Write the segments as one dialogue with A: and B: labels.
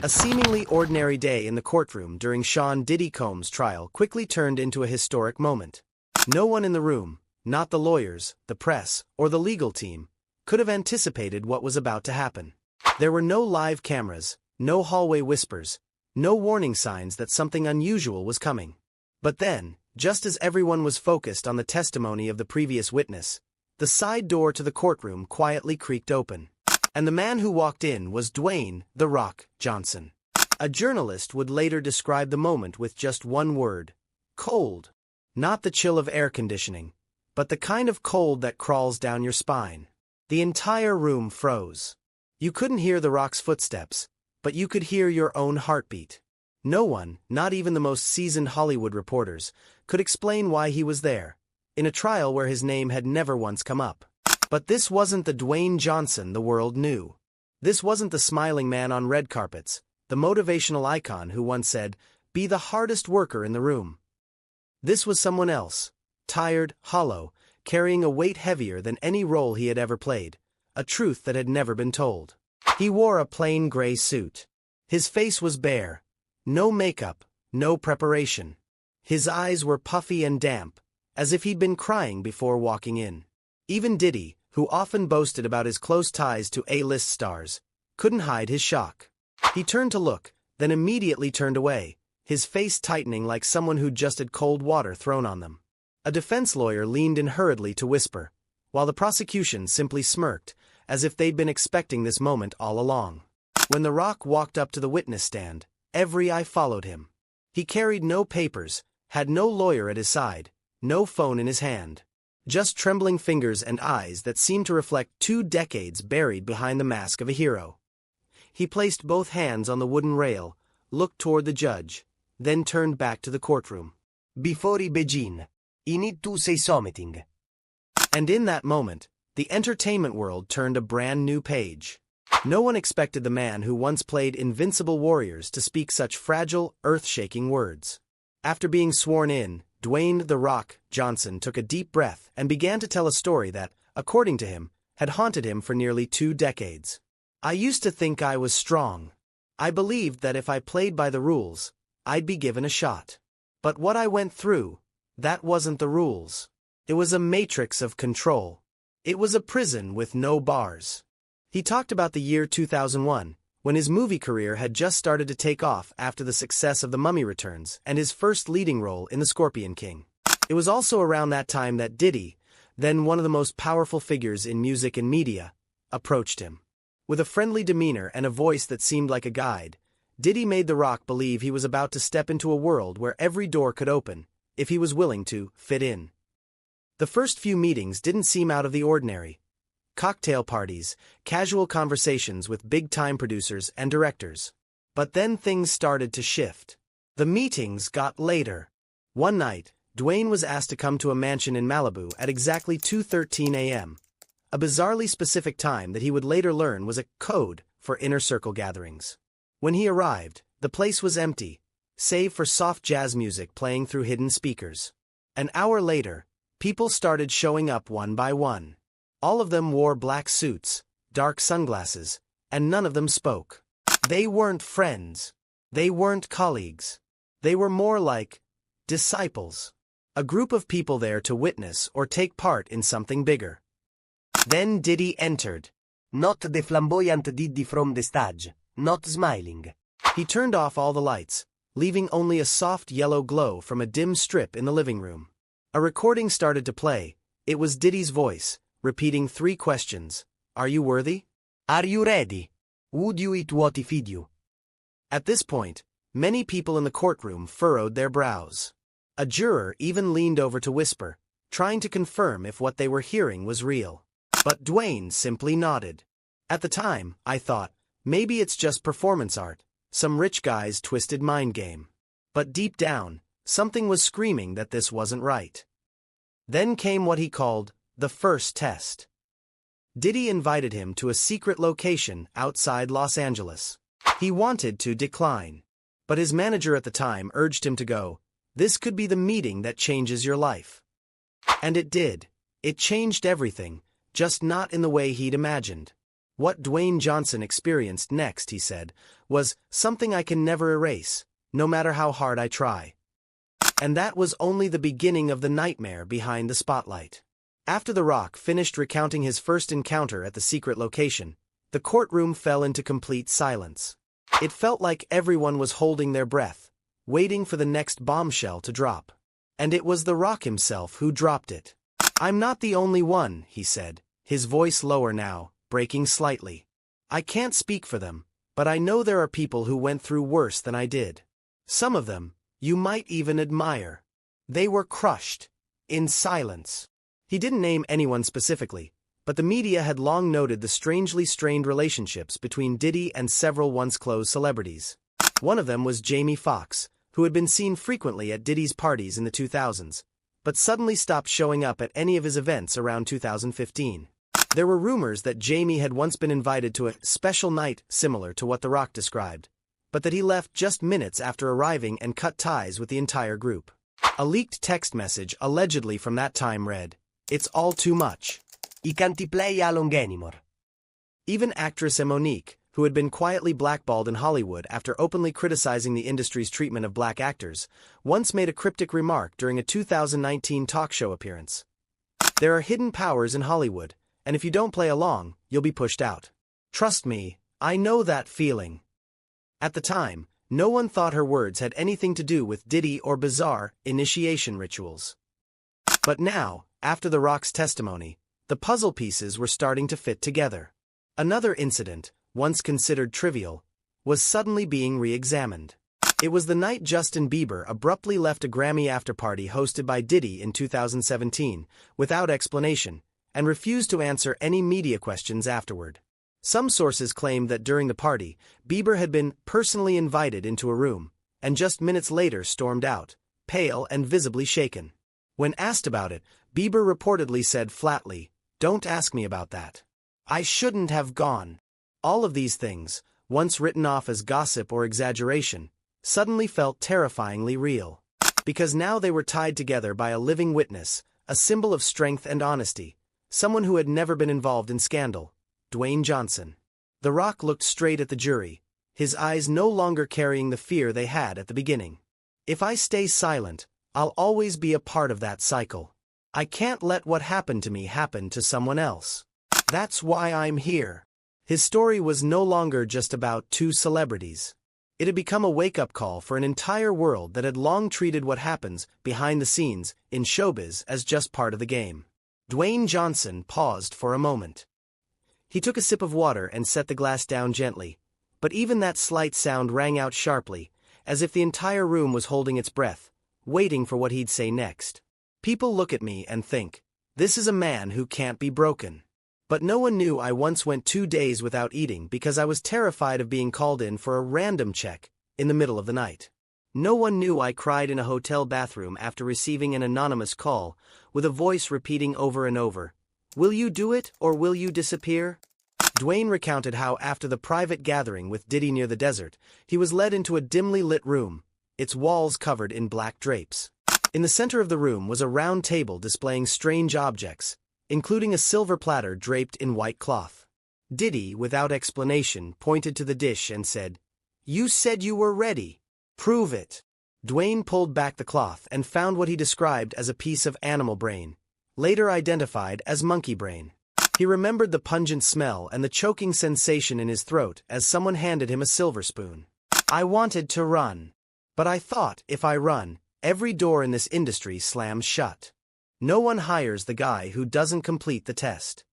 A: A seemingly ordinary day in the courtroom during Diddy Combs' trial quickly turned into a historic moment. No one in the room, not the lawyers, the press, or the legal team, could have anticipated what was about to happen. There were no live cameras, no hallway whispers, no warning signs that something unusual was coming. But then, just as everyone was focused on the testimony of the previous witness, the side door to the courtroom quietly creaked open. And the man who walked in was Dwayne "The Rock" Johnson. A journalist would later describe the moment with just one word: cold. Not the chill of air conditioning, but the kind of cold that crawls down your spine. The entire room froze. You couldn't hear The Rock's footsteps, but you could hear your own heartbeat. No one, not even the most seasoned Hollywood reporters, could explain why he was there, in a trial where his name had never once come up. But this wasn't the Dwayne Johnson the world knew. This wasn't the smiling man on red carpets, the motivational icon who once said, "Be the hardest worker in the room." This was someone else, tired, hollow, carrying a weight heavier than any role he had ever played, a truth that had never been told. He wore a plain gray suit. His face was bare. No makeup, no preparation. His eyes were puffy and damp, as if he'd been crying before walking in. Even Diddy, who often boasted about his close ties to A-list stars, couldn't hide his shock. He turned to look, then immediately turned away, his face tightening like someone who'd just had cold water thrown on them. A defense lawyer leaned in hurriedly to whisper, while the prosecution simply smirked, as if they'd been expecting this moment all along. When The Rock walked up to the witness stand, every eye followed him. He carried no papers, had no lawyer at his side, no phone in his hand. Just trembling fingers and eyes that seemed to reflect 2 decades buried behind the mask of a hero. He placed both hands on the wooden rail, looked toward the judge, then turned back to the courtroom.
B: Before I begin, I need to say something.
A: And in that moment, the entertainment world turned a brand new page. No one expected the man who once played invincible warriors to speak such fragile, earth-shaking words. After being sworn in, Dwayne "The Rock" Johnson took a deep breath and began to tell a story that, according to him, had haunted him for nearly 2 decades. "I used to think I was strong. I believed that if I played by the rules, I'd be given a shot. But what I went through, that wasn't the rules. It was a matrix of control. It was a prison with no bars." He talked about the year 2001, when his movie career had just started to take off after the success of The Mummy Returns and his first leading role in The Scorpion King. It was also around that time that Diddy, then one of the most powerful figures in music and media, approached him. With a friendly demeanor and a voice that seemed like a guide, Diddy made The Rock believe he was about to step into a world where every door could open, if he was willing to fit in. The first few meetings didn't seem out of the ordinary. Cocktail parties, casual conversations with big-time producers and directors. But then things started to shift. The meetings got later. One night, Dwayne was asked to come to a mansion in Malibu at exactly 2:13 a.m., a bizarrely specific time that he would later learn was a code for inner circle gatherings. When he arrived, the place was empty, save for soft jazz music playing through hidden speakers. An hour later, people started showing up one by one. All of them wore black suits, dark sunglasses, and none of them spoke. They weren't friends. They weren't colleagues. They were more like disciples. A group of people there to witness or take part in something bigger. Then Diddy entered.
B: Not the flamboyant Diddy from the stage, not smiling.
A: He turned off all the lights, leaving only a soft yellow glow from a dim strip in the living room. A recording started to play. It was Diddy's voice, repeating 3 questions. Are you worthy?
B: Are you ready? Would you eat what I feed you?
A: At this point, many people in the courtroom furrowed their brows. A juror even leaned over to whisper, trying to confirm if what they were hearing was real. But Dwayne simply nodded. At the time, I thought, maybe it's just performance art, some rich guy's twisted mind game. But deep down, something was screaming that this wasn't right. Then came what he called the first test. Diddy invited him to a secret location outside Los Angeles. He wanted to decline, but his manager at the time urged him to go. This could be the meeting that changes your life. And it did. It changed everything, just not in the way he'd imagined. What Dwayne Johnson experienced next, he said, was something I can never erase, no matter how hard I try. And that was only the beginning of the nightmare behind the spotlight. After The Rock finished recounting his first encounter at the secret location, the courtroom fell into complete silence. It felt like everyone was holding their breath, waiting for the next bombshell to drop. And it was The Rock himself who dropped it. "I'm not the only one," he said, his voice lower now, breaking slightly. "I can't speak for them, but I know there are people who went through worse than I did. Some of them, you might even admire. They were crushed, in silence." He didn't name anyone specifically, but the media had long noted the strangely strained relationships between Diddy and several once-close celebrities. One of them was Jamie Foxx, who had been seen frequently at Diddy's parties in the 2000s, but suddenly stopped showing up at any of his events around 2015. There were rumors that Jamie had once been invited to a special night similar to what The Rock described, but that he left just minutes after arriving and cut ties with the entire group. A leaked text message allegedly from that time read, "It's all too much.
B: I can't play along anymore."
A: Even actress Monique, who had been quietly blackballed in Hollywood after openly criticizing the industry's treatment of black actors, once made a cryptic remark during a 2019 talk show appearance. "There are hidden powers in Hollywood, and if you don't play along, you'll be pushed out. Trust me, I know that feeling." At the time, no one thought her words had anything to do with Diddy or bizarre initiation rituals. But now, after The Rock's testimony, the puzzle pieces were starting to fit together. Another incident, once considered trivial, was suddenly being re-examined. It was the night Justin Bieber abruptly left a Grammy after-party hosted by Diddy in 2017, without explanation, and refused to answer any media questions afterward. Some sources claimed that during the party, Bieber had been personally invited into a room, and just minutes later stormed out, pale and visibly shaken. When asked about it, Bieber reportedly said flatly, "Don't ask me about that. I shouldn't have gone." All of these things, once written off as gossip or exaggeration, suddenly felt terrifyingly real. Because now they were tied together by a living witness, a symbol of strength and honesty, someone who had never been involved in scandal, Dwayne Johnson. The Rock looked straight at the jury, his eyes no longer carrying the fear they had at the beginning. "If I stay silent, I'll always be a part of that cycle. I can't let what happened to me happen to someone else. That's why I'm here." His story was no longer just about two celebrities. It had become a wake-up call for an entire world that had long treated what happens behind the scenes in showbiz as just part of the game. Dwayne Johnson paused for a moment. He took a sip of water and set the glass down gently, but even that slight sound rang out sharply, as if the entire room was holding its breath, waiting for what he'd say next. "People look at me and think, this is a man who can't be broken. But no one knew I once went 2 days without eating because I was terrified of being called in for a random check in the middle of the night. No one knew I cried in a hotel bathroom after receiving an anonymous call, with a voice repeating over and over, 'Will you do it or will you disappear?'" Dwayne recounted how after the private gathering with Diddy near the desert, he was led into a dimly lit room, its walls covered in black drapes. In the center of the room was a round table displaying strange objects, including a silver platter draped in white cloth. Diddy, without explanation, pointed to the dish and said, "You said you were ready. Prove it." Dwayne pulled back the cloth and found what he described as a piece of animal brain, later identified as monkey brain. He remembered the pungent smell and the choking sensation in his throat as someone handed him a silver spoon. "I wanted to run. But I thought if I run, every door in this industry slams shut. No one hires the guy who doesn't complete the test."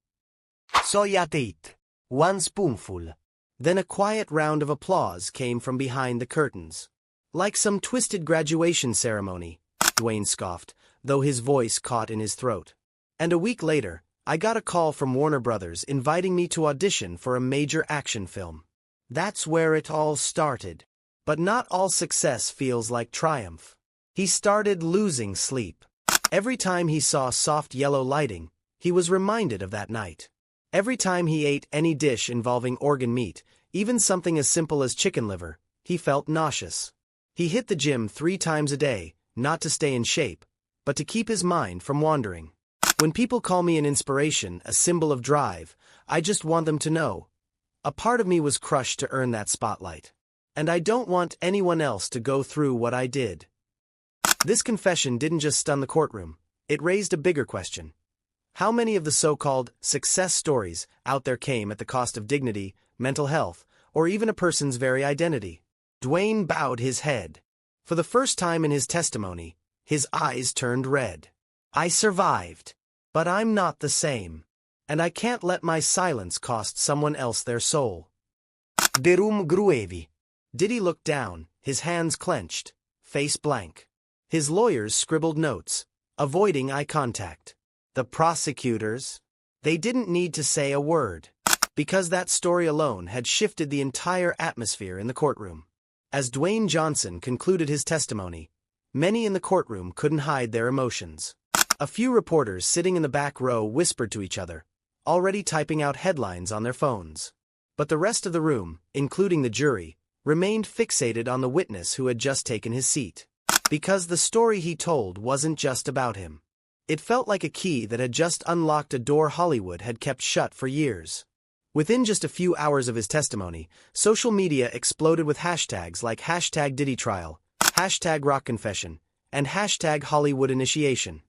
B: "So you ate 1 spoonful."
A: Then a quiet round of applause came from behind the curtains. "Like some twisted graduation ceremony," Dwayne scoffed, though his voice caught in his throat. "And a week later, I got a call from Warner Brothers inviting me to audition for a major action film. That's where it all started. But not all success feels like triumph." He started losing sleep. Every time he saw soft yellow lighting, he was reminded of that night. Every time he ate any dish involving organ meat, even something as simple as chicken liver, he felt nauseous. He hit the gym 3 times a day, not to stay in shape, but to keep his mind from wandering. "When people call me an inspiration, a symbol of drive, I just want them to know, A part of me was crushed to earn that spotlight. And I don't want anyone else to go through what I did. This confession didn't just stun the courtroom, it raised a bigger question. How many of the so-called success stories out there came at the cost of dignity, mental health, or even a person's very identity? Dwayne bowed his head. For the first time in his testimony, his eyes turned red. I survived. But I'm not the same. And I can't let my silence cost someone else their soul.
B: The room grew heavy.
A: Diddy looked down, his hands clenched, face blank. His lawyers scribbled notes, avoiding eye contact. The prosecutors, they didn't need to say a word, because that story alone had shifted the entire atmosphere in the courtroom. As Dwayne Johnson concluded his testimony, many in the courtroom couldn't hide their emotions. A few reporters sitting in the back row whispered to each other, already typing out headlines on their phones. But the rest of the room, including the jury, remained fixated on the witness who had just taken his seat. Because the story he told wasn't just about him. It felt like a key that had just unlocked a door Hollywood had kept shut for years. Within just a few hours of his testimony, social media exploded with hashtags like #DiddyTrial, #RockConfession, and #HollywoodInitiation.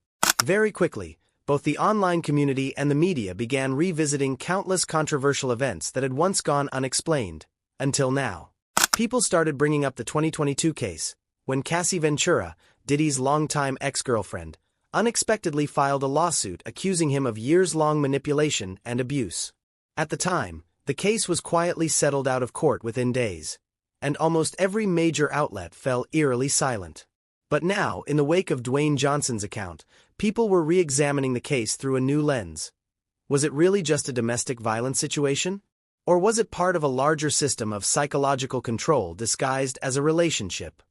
A: Very quickly, both the online community and the media began revisiting countless controversial events that had once gone unexplained, until now. People started bringing up the 2022 case, when Cassie Ventura, Diddy's longtime ex-girlfriend, unexpectedly filed a lawsuit accusing him of years-long manipulation and abuse. At the time, the case was quietly settled out of court within days, and almost every major outlet fell eerily silent. But now, in the wake of Dwayne Johnson's account, people were re-examining the case through a new lens. Was it really just a domestic violence situation? Or was it part of a larger system of psychological control disguised as a relationship?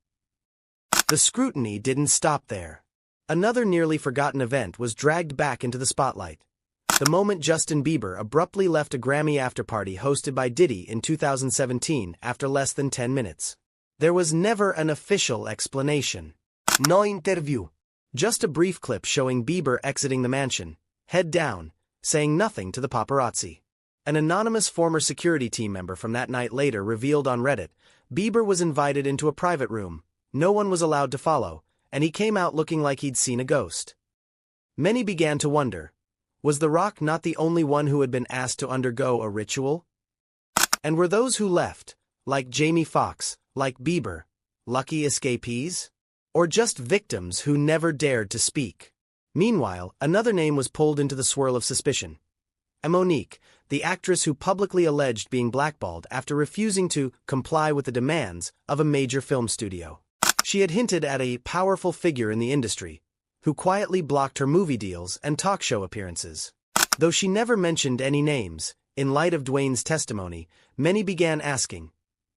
A: The scrutiny didn't stop there. Another nearly forgotten event was dragged back into the spotlight. The moment Justin Bieber abruptly left a Grammy afterparty hosted by Diddy in 2017 after less than 10 minutes. There was never an official explanation.
B: No interview.
A: Just a brief clip showing Bieber exiting the mansion, head down, saying nothing to the paparazzi. An anonymous former security team member from that night later revealed on Reddit, Bieber was invited into a private room, no one was allowed to follow, and he came out looking like he'd seen a ghost. Many began to wonder, was The Rock not the only one who had been asked to undergo a ritual? And were those who left, like Jamie Foxx, like Bieber, lucky escapees? Or just victims who never dared to speak? Meanwhile, another name was pulled into the swirl of suspicion. Monique, the actress who publicly alleged being blackballed after refusing to comply with the demands of a major film studio. She had hinted at a powerful figure in the industry, who quietly blocked her movie deals and talk show appearances. Though she never mentioned any names, in light of Dwayne's testimony, many began asking,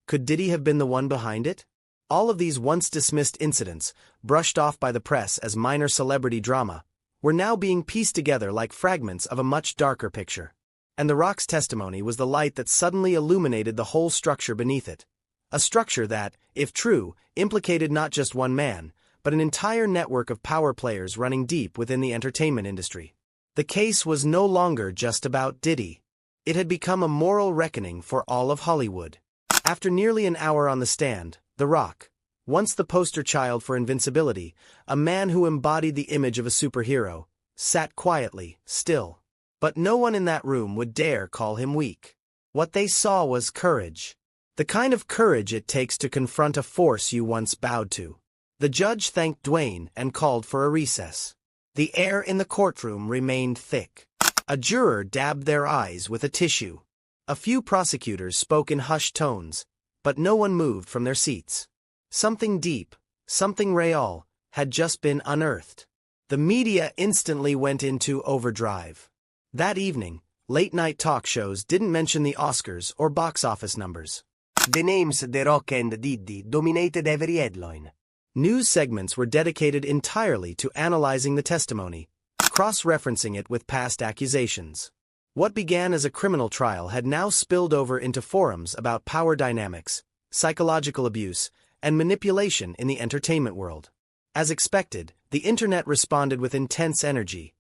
A: could Diddy have been the one behind it? All of these once dismissed incidents, brushed off by the press as minor celebrity drama, were now being pieced together like fragments of a much darker picture. And The Rock's testimony was the light that suddenly illuminated the whole structure beneath it. A structure that, if true, implicated not just one man, but an entire network of power players running deep within the entertainment industry. The case was no longer just about Diddy. It had become a moral reckoning for all of Hollywood. After nearly an hour on the stand, The Rock, once the poster child for invincibility, a man who embodied the image of a superhero, sat quietly, still. But no one in that room would dare call him weak. What they saw was courage. The kind of courage it takes to confront a force you once bowed to. The judge thanked Dwayne and called for a recess. The air in the courtroom remained thick. A juror dabbed their eyes with a tissue. A few prosecutors spoke in hushed tones, but no one moved from their seats. Something deep, something real, had just been unearthed. The media instantly went into overdrive. That evening, late-night talk shows didn't mention the Oscars or box office numbers.
B: The names The Rock and Diddy dominated every headline.
A: News segments were dedicated entirely to analyzing the testimony, cross-referencing it with past accusations. What began as a criminal trial had now spilled over into forums about power dynamics, psychological abuse, and manipulation in the entertainment world. As expected, the internet responded with intense energy.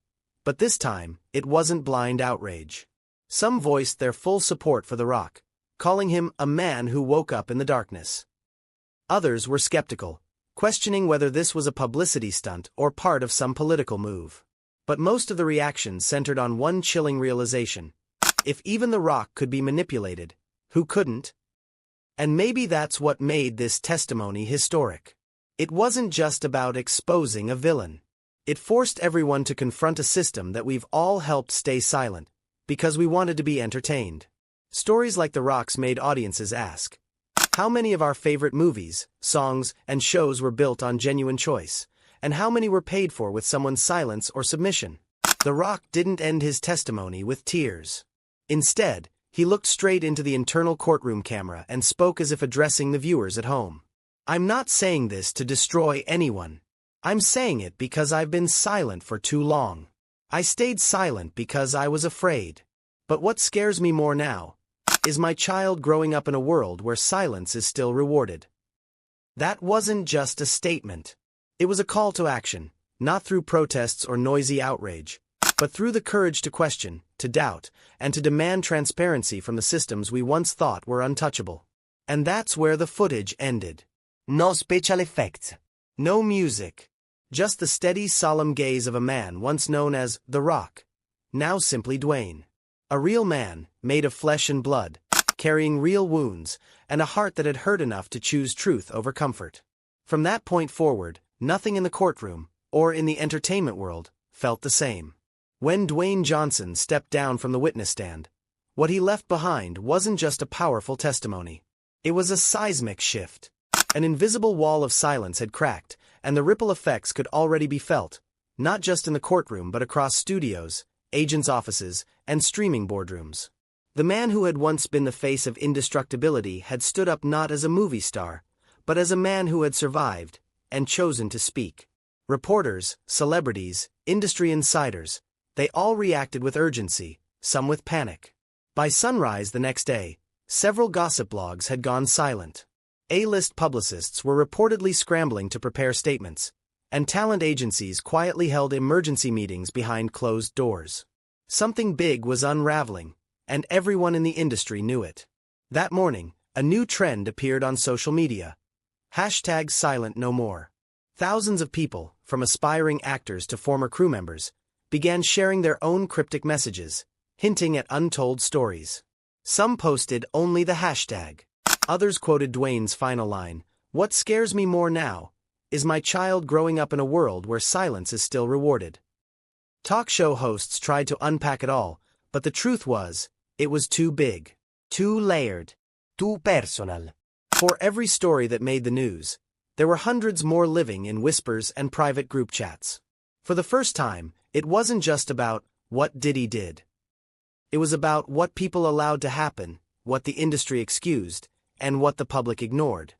A: But this time, it wasn't blind outrage. Some voiced their full support for The Rock, calling him a man who woke up in the darkness. Others were skeptical, questioning whether this was a publicity stunt or part of some political move. But most of the reactions centered on one chilling realization: if even The Rock could be manipulated, who couldn't? And maybe that's what made this testimony historic. It wasn't just about exposing a villain. It forced everyone to confront a system that we've all helped stay silent, because we wanted to be entertained. Stories like The Rock's made audiences ask, how many of our favorite movies, songs, and shows were built on genuine choice, and how many were paid for with someone's silence or submission? The Rock didn't end his testimony with tears. Instead, he looked straight into the internal courtroom camera and spoke as if addressing the viewers at home. I'm not saying this to destroy anyone. I'm saying it because I've been silent for too long. I stayed silent because I was afraid. But what scares me more now is my child growing up in a world where silence is still rewarded. That wasn't just a statement. It was a call to action, not through protests or noisy outrage, but through the courage to question, to doubt, and to demand transparency from the systems we once thought were untouchable. And that's where the footage ended.
B: No special effects.
A: No music. Just the steady, solemn gaze of a man once known as The Rock, now simply Dwayne. A real man, made of flesh and blood, carrying real wounds, and a heart that had hurt enough to choose truth over comfort. From that point forward, nothing in the courtroom, or in the entertainment world, felt the same. When Dwayne Johnson stepped down from the witness stand, what he left behind wasn't just a powerful testimony. It was a seismic shift. An invisible wall of silence had cracked, and the ripple effects could already be felt, not just in the courtroom but across studios, agents' offices, and streaming boardrooms. The man who had once been the face of indestructibility had stood up not as a movie star, but as a man who had survived, and chosen to speak. Reporters, celebrities, industry insiders, they all reacted with urgency, some with panic. By sunrise the next day, several gossip blogs had gone silent. A-list publicists were reportedly scrambling to prepare statements, and talent agencies quietly held emergency meetings behind closed doors. Something big was unraveling, and everyone in the industry knew it. That morning, a new trend appeared on social media. #SilentNoMore. Thousands of people, from aspiring actors to former crew members, began sharing their own cryptic messages, hinting at untold stories. Some posted only the hashtag. Others quoted Dwayne's final line, "What scares me more now is my child growing up in a world where silence is still rewarded." Talk show hosts tried to unpack it all, but the truth was, it was too big, too layered,
B: Too personal.
A: For every story that made the news, there were hundreds more living in whispers and private group chats. For the first time, it wasn't just about what Diddy did. It was about what people allowed to happen, what the industry excused, and what the public ignored.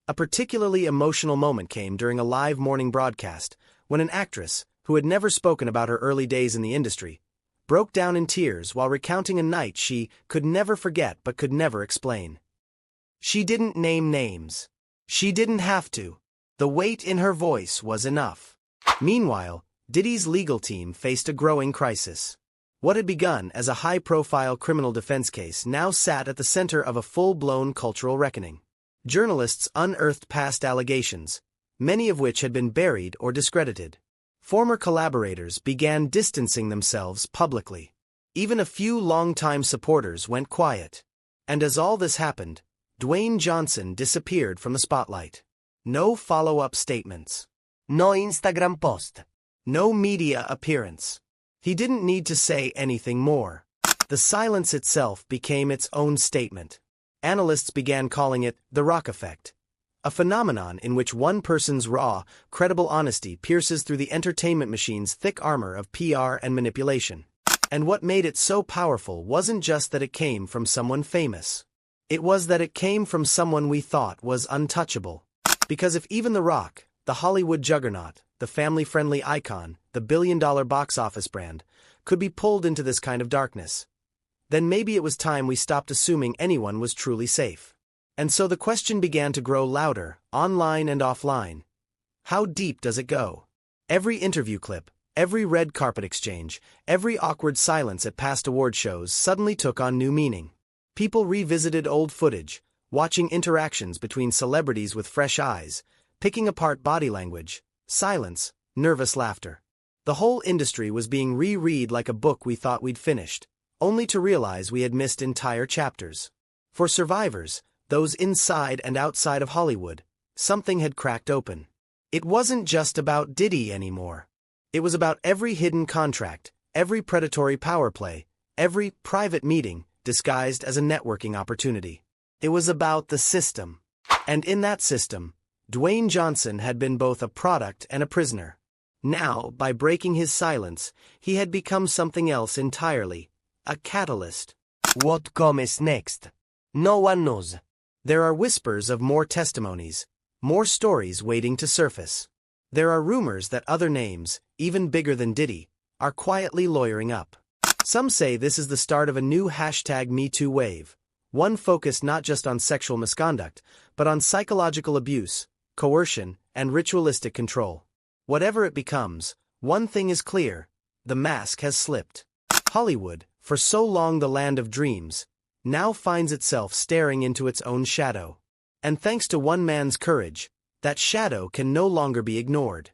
A: A particularly emotional moment came during a live morning broadcast, when an actress, who had never spoken about her early days in the industry, broke down in tears while recounting a night she could never forget but could never explain. She didn't name names. She didn't have to. The weight in her voice was enough. Meanwhile, Diddy's legal team faced a growing crisis. What had begun as a high-profile criminal defense case now sat at the center of a full-blown cultural reckoning. Journalists unearthed past allegations, many of which had been buried or discredited. Former collaborators began distancing themselves publicly. Even a few longtime supporters went quiet. And as all this happened, Dwayne Johnson disappeared from the spotlight. No follow-up statements.
B: No Instagram post.
A: No media appearance. He didn't need to say anything more. The silence itself became its own statement. Analysts began calling it the Rock effect, a phenomenon in which one person's raw, credible honesty pierces through the entertainment machine's thick armor of PR and manipulation. And what made it so powerful wasn't just that it came from someone famous. It was that it came from someone we thought was untouchable. Because if even The Rock, the Hollywood juggernaut, the family-friendly icon, the billion-dollar box office brand, could be pulled into this kind of darkness, then maybe it was time we stopped assuming anyone was truly safe. And so the question began to grow louder, online and offline. How deep does it go? Every interview clip, every red carpet exchange, every awkward silence at past award shows suddenly took on new meaning. People revisited old footage, watching interactions between celebrities with fresh eyes, picking apart body language, silence, nervous laughter. The whole industry was being reread like a book we thought we'd finished, only to realize we had missed entire chapters. For survivors, those inside and outside of Hollywood, something had cracked open. It wasn't just about Diddy anymore. It was about every hidden contract, every predatory power play, every private meeting disguised as a networking opportunity. It was about the system. And in that system, Dwayne Johnson had been both a product and a prisoner. Now, by breaking his silence, he had become something else entirely, a catalyst.
B: What comes next? No one knows.
A: There are whispers of more testimonies, more stories waiting to surface. There are rumors that other names, even bigger than Diddy, are quietly lawyering up. Some say this is the start of a new #MeToo wave, one focused not just on sexual misconduct, but on psychological abuse, coercion, and ritualistic control. Whatever it becomes, one thing is clear: the mask has slipped. Hollywood, for so long the land of dreams, now finds itself staring into its own shadow. And thanks to one man's courage, that shadow can no longer be ignored.